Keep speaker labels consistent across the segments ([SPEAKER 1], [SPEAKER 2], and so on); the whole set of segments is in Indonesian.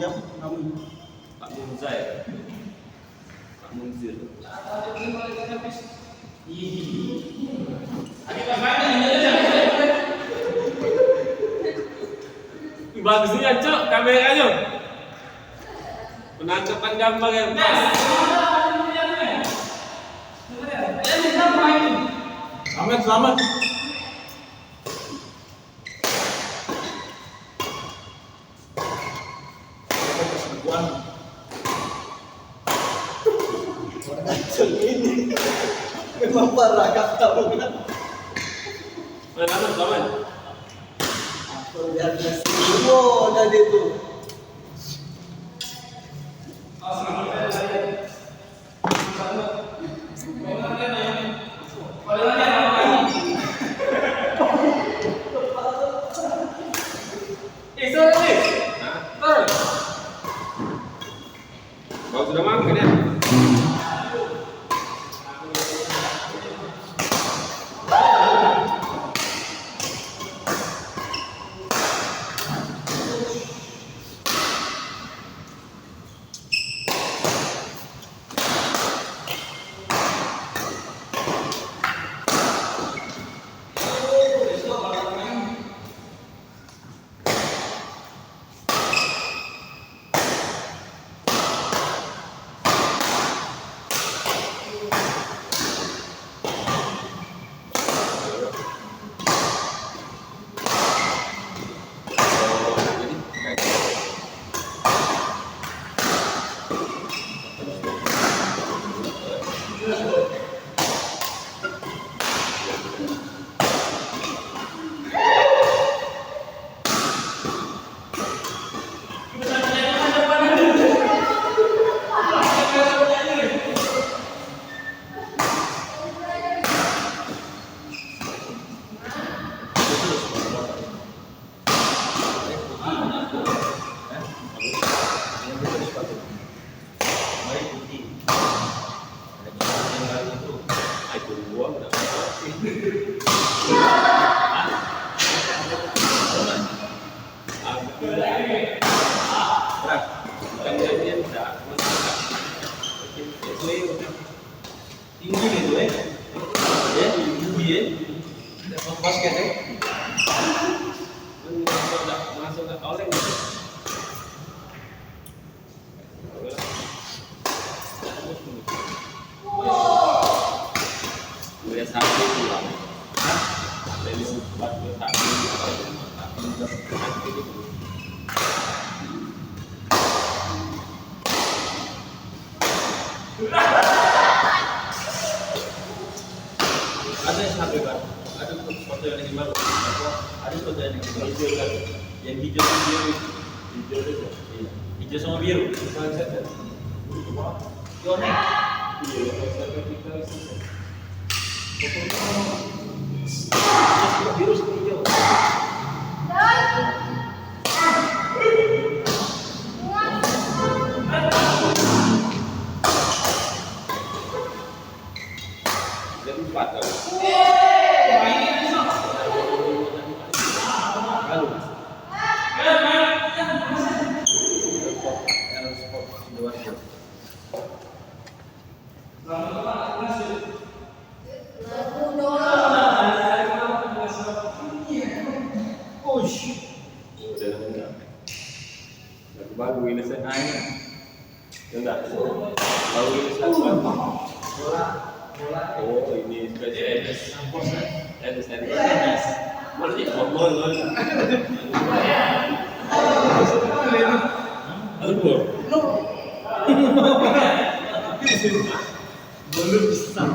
[SPEAKER 1] siapa namanya?
[SPEAKER 2] Pak Munzai. Pak Munzir. Bagusnya cok kameranya. Penangkapan gambar yang pas.
[SPEAKER 1] Selamat. Ini memang parah kamu kan?
[SPEAKER 2] Mana selamat?
[SPEAKER 1] Aku lihat semua tadi itu.
[SPEAKER 2] Kau sudah makan ya?
[SPEAKER 1] Tinggi itu ya tinggi ya. Basket ya.
[SPEAKER 2] Masuk ke oleng. Dua satu pulang. Dari 4-2-1.
[SPEAKER 1] Ada satu kan, ada foto yang lagi baru, ada foto yang lagi baru. Hijau kan, yang hijau sama biru, hijau itu, iya, hijau sama biru. Yonek, biru sama hijau.
[SPEAKER 2] Baru ini saya nanya, enggak, baru ini saya bola. Oh ini spesialis, NS. Boleh jadi bola. Aduh,
[SPEAKER 1] belum bisa.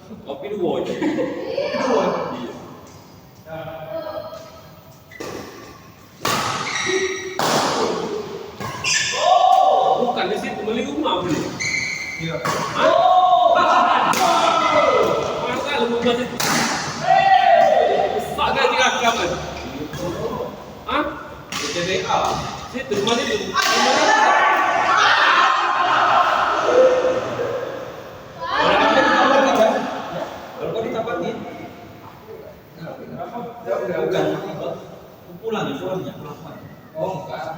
[SPEAKER 2] Kopi dua aja. Iya. Bukan di situ beli rumah beli.
[SPEAKER 3] Iya.
[SPEAKER 2] Masa lu mau masih? Besar gaji kakak kan? Hah?
[SPEAKER 1] CDA.
[SPEAKER 2] Situ rumah situ.
[SPEAKER 1] Kalau kau ditapatin, bukan pulang ya pulangnya.
[SPEAKER 3] Oh, enggak.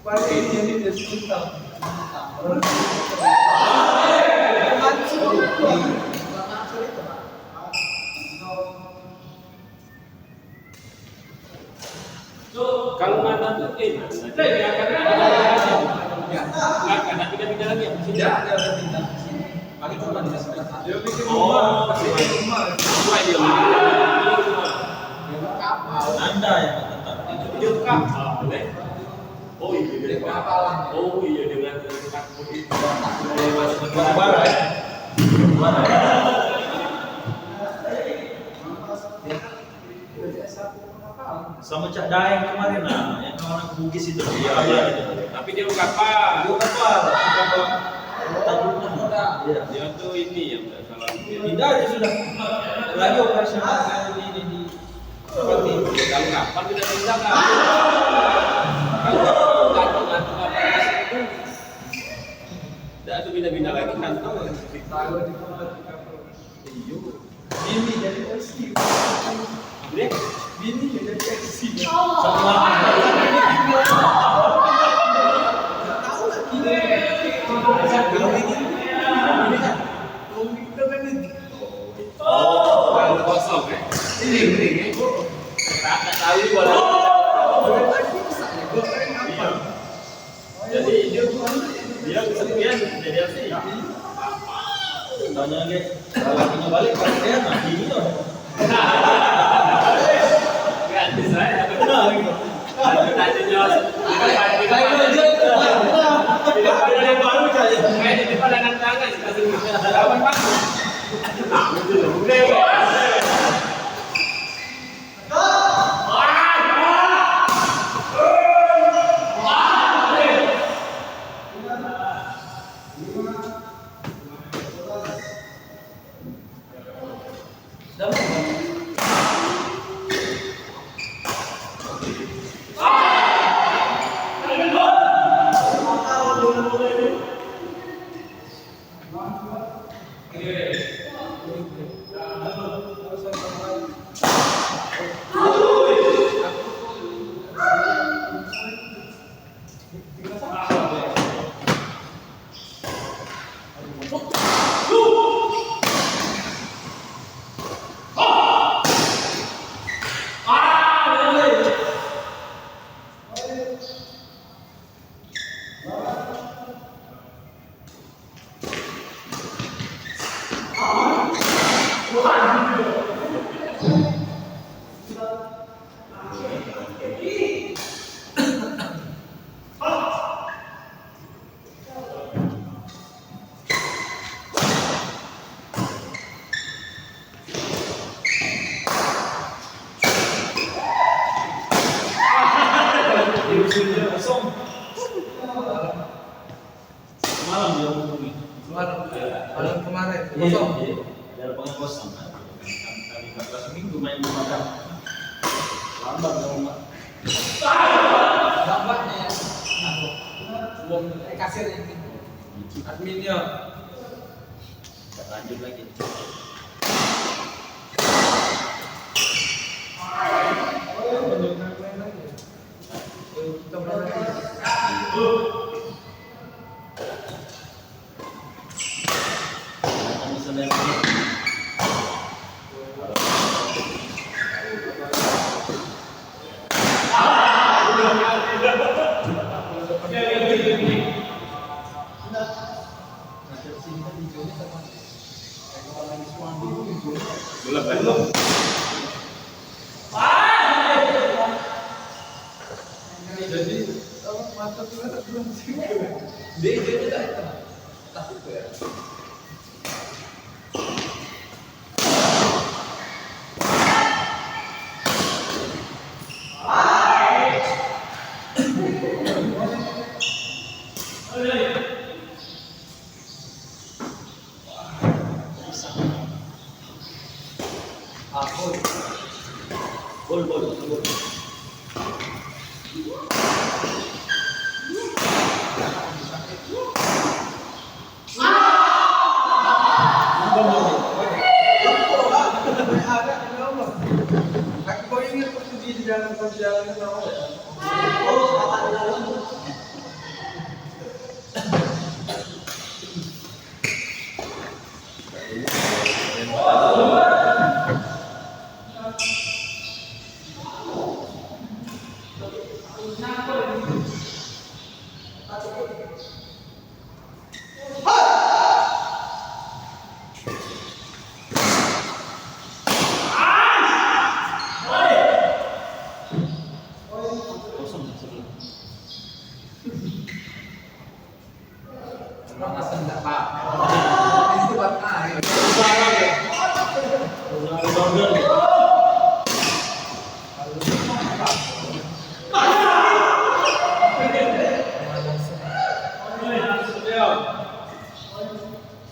[SPEAKER 3] Balik ini dia sebentar.
[SPEAKER 2] Kalau nggak ada tuh, nanti akan ada. Nggak ada pindah-pindah lagi ya? Sini.
[SPEAKER 3] Ya, dia ada pindah ke sini.
[SPEAKER 1] Paling cuma di sebelah.
[SPEAKER 3] Dia bikin
[SPEAKER 2] Oh,
[SPEAKER 3] rumah, bikin rumah.
[SPEAKER 2] Rumah dia rumah.
[SPEAKER 3] Dia kapal.
[SPEAKER 1] Anda yang tetap
[SPEAKER 2] Dia kapal, deh. Oh iya dia
[SPEAKER 3] Dia kapalan.
[SPEAKER 2] Oh iya dengan kapal itu.
[SPEAKER 1] Bara ya. Bara ya. Sama Cak Daeng kemarin nah, yang kawan Bugis itu.
[SPEAKER 2] Iya, iya. Tapi dia kapal.
[SPEAKER 1] Dia kapal, kapal Tanjung. Iya.
[SPEAKER 2] Dia tuh ini yang nggak salah.
[SPEAKER 1] Tidak, dia sudah lagi operasional di seperti
[SPEAKER 2] Kalau kapal tidak bisa kan? Kalau gantung kapal itu tidak tuh pindah-pindah lagi kantor.
[SPEAKER 3] Tahu di kapal. Ini jadi versi.
[SPEAKER 2] Deh.
[SPEAKER 3] Ini jadi versi.
[SPEAKER 1] semua
[SPEAKER 2] Kalau kosong ya.
[SPEAKER 3] Ini.
[SPEAKER 2] Rata tahu boleh. Jadi dia kesepian jadi apa sih?
[SPEAKER 1] tanya lagi kalau lakinya balik kalau dia nah ini loh.
[SPEAKER 2] Ganti saya.
[SPEAKER 1] Nah, gitu.
[SPEAKER 2] Tanya jawab. Di depan ada yang baru saja. Kayak di depan dengan tangan kasih. Kapan Pak? Nah, itu loh.
[SPEAKER 1] Malam dia hubungi.
[SPEAKER 3] Malam kemarin
[SPEAKER 1] Iya,
[SPEAKER 3] kosong.
[SPEAKER 1] iya. Dari pengkosan. Kami 14 minggu main di makan. Lambat dong, Mbak.
[SPEAKER 3] Lambatnya ya. Belum kasir ini. Adminnya.
[SPEAKER 1] Kita lanjut lagi.
[SPEAKER 3] Kita berangkat.
[SPEAKER 1] Kami sedang ini.
[SPEAKER 2] Belum.
[SPEAKER 3] Jadi mata tuh belum sih. Dia jadi datang. Takut ya. Aku ingat waktu di jalan perjalanan awal ya. Itu buat air.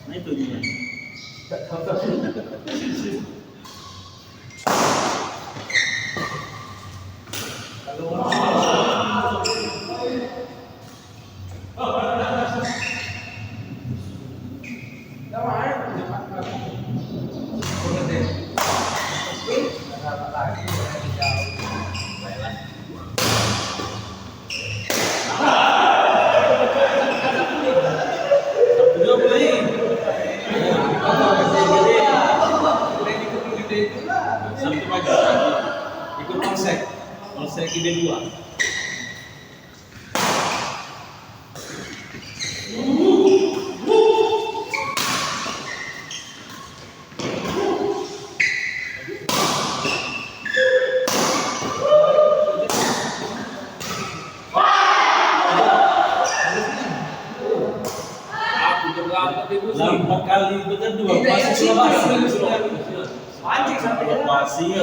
[SPEAKER 1] Nah itu dia. Sabtu pagi ikut polsek ide 2. Lambat kali betul 2 masih
[SPEAKER 3] Anjing sampai
[SPEAKER 1] masih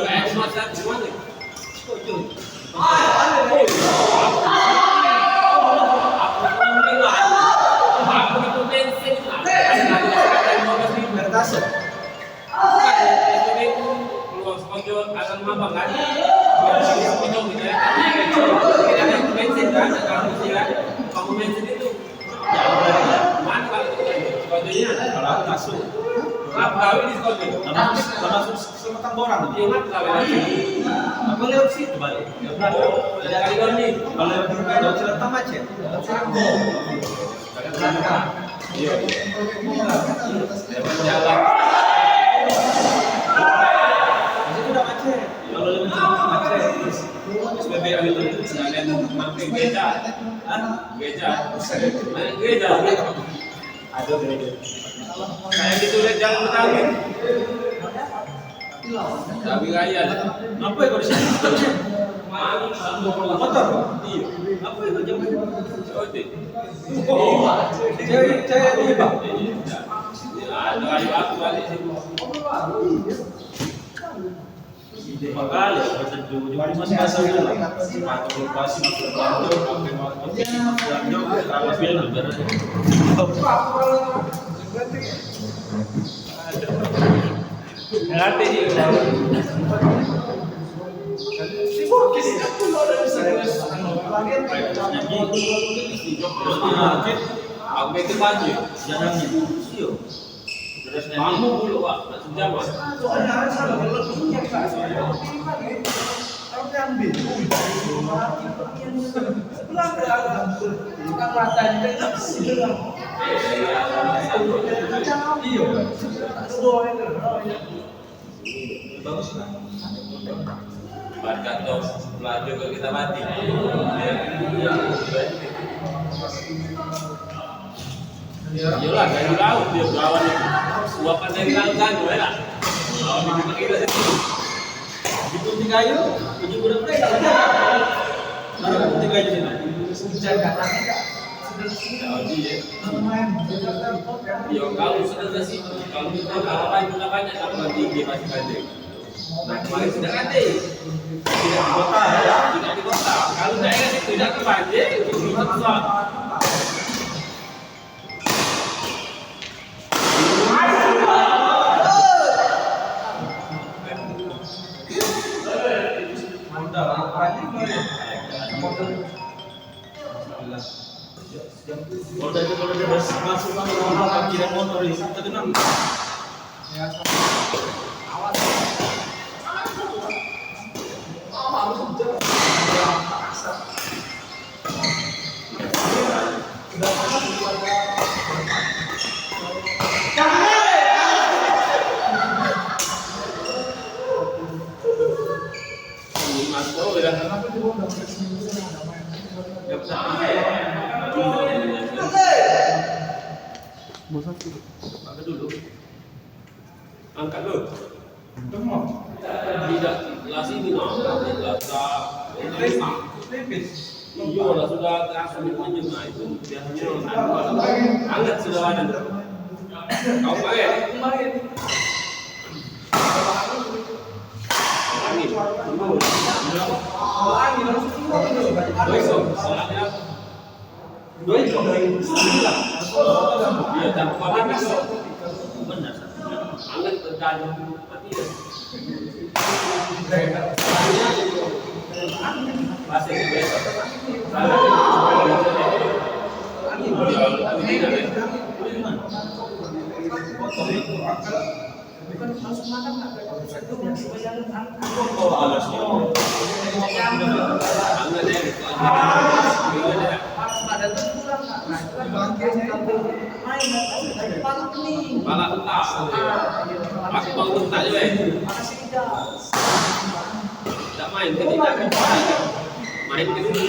[SPEAKER 1] kalau aku masuk termasuk sama Tamborang. Aku lewat situ balik. Kalau lewat Cilacap macet. Iya. Lewat jalan. Itu udah macet. Kalau lewat Cilacap macet. SBB itu sekalian mampir gereja. Gereja. Ada gereja. Kayak gitu lihat jalan Betawi. Betawi Raya. Apa yang kau di sini? Motor. Iya. Apa yang kau jalan? Cewek ini bang. Ada kayu aku balik sini. Makanya kita jujur masih asal dulu. Sepatu pasti masuk kantor, kamar film juga. Ngerti sih. Aku itu baju, jangannya. Iyo. Kamu dulu pak, sejam mas. Barkanto pelaju ke kita mati. Iyalah dari laut dia berawan itu. Suapan dari laut kan ya. Kalau di kita situ. Di Putih Kayu, ini udah mereka. Mana Putih Kayu sini?
[SPEAKER 3] Jaga kaki kak.
[SPEAKER 2] Yo kalau sudah sih, kalau kita kalau banyak tambah tinggi masih pendek. Nah kemarin sudah ada, tidak di kota ya, tidak di kota. Kalau daerah itu tidak terbanjir, itu besar.
[SPEAKER 1] Kalau dia masuk kan kira motor di situ tenang. Angkat dulu. Angkat dulu. Tidak, gelas ini gelas iya lah sudah langsung juga itu biasanya hangat sudah ada. Kau pakai? Angin, dua itu, iya tanpa pakai benar. Angin terjadi seperti itu. Masih biasa. Pala tetap. Aku mau minta juga. Tidak main ketika main ke sini.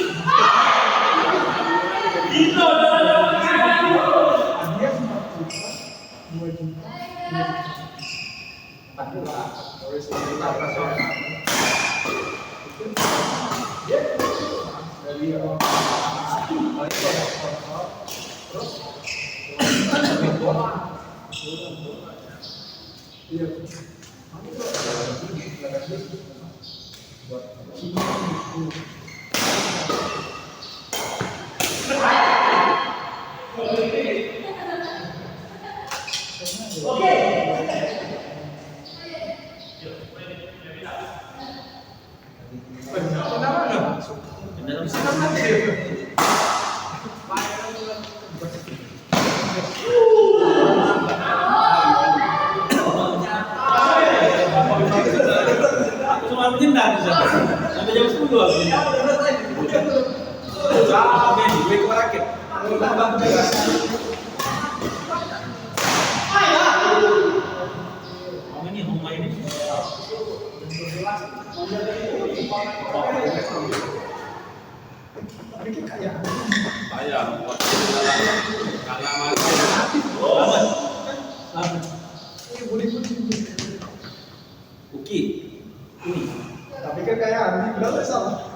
[SPEAKER 1] Sampai jam 10
[SPEAKER 3] Tapi kekayaan berapa sama?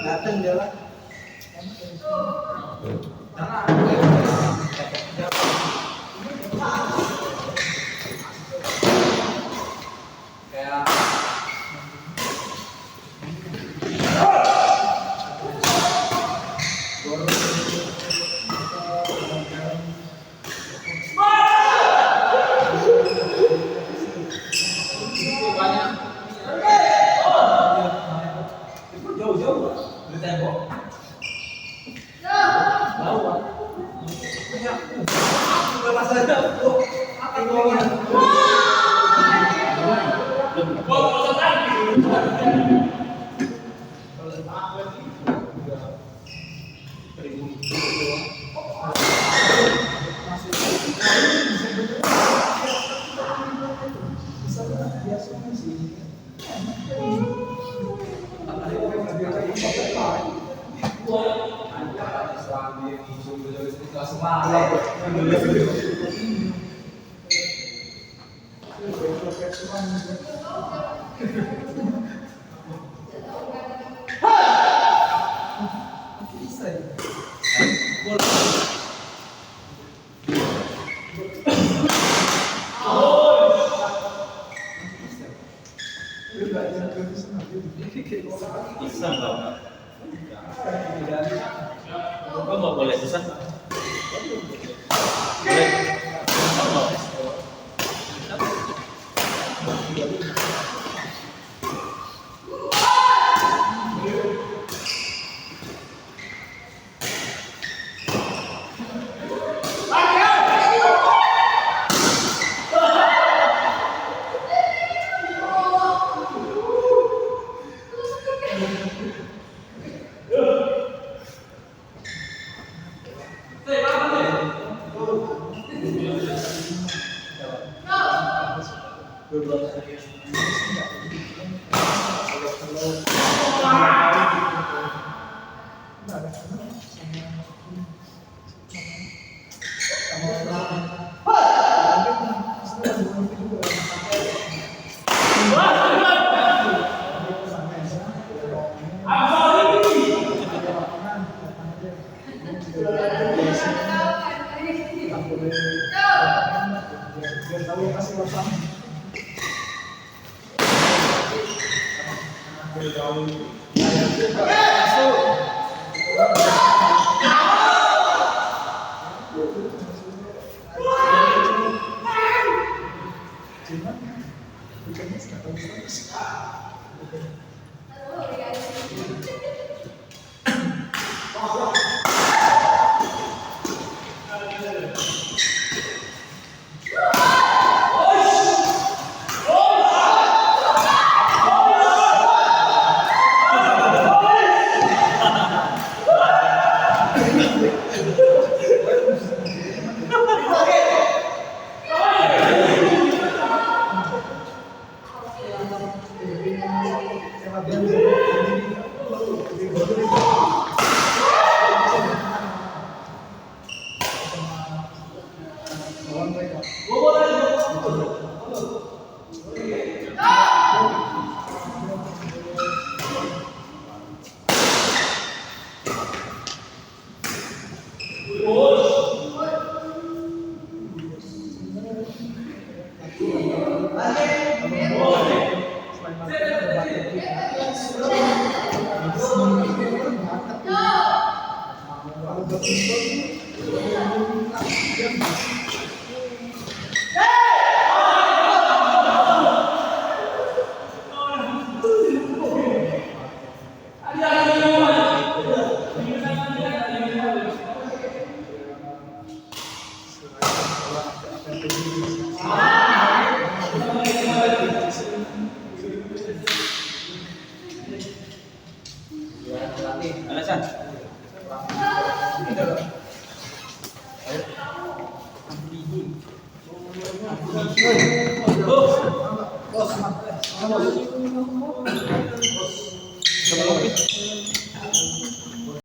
[SPEAKER 3] Datang dia lah.
[SPEAKER 1] Iseng dong. Kok nggak boleh iseng? Boleh. Alasan. Bos.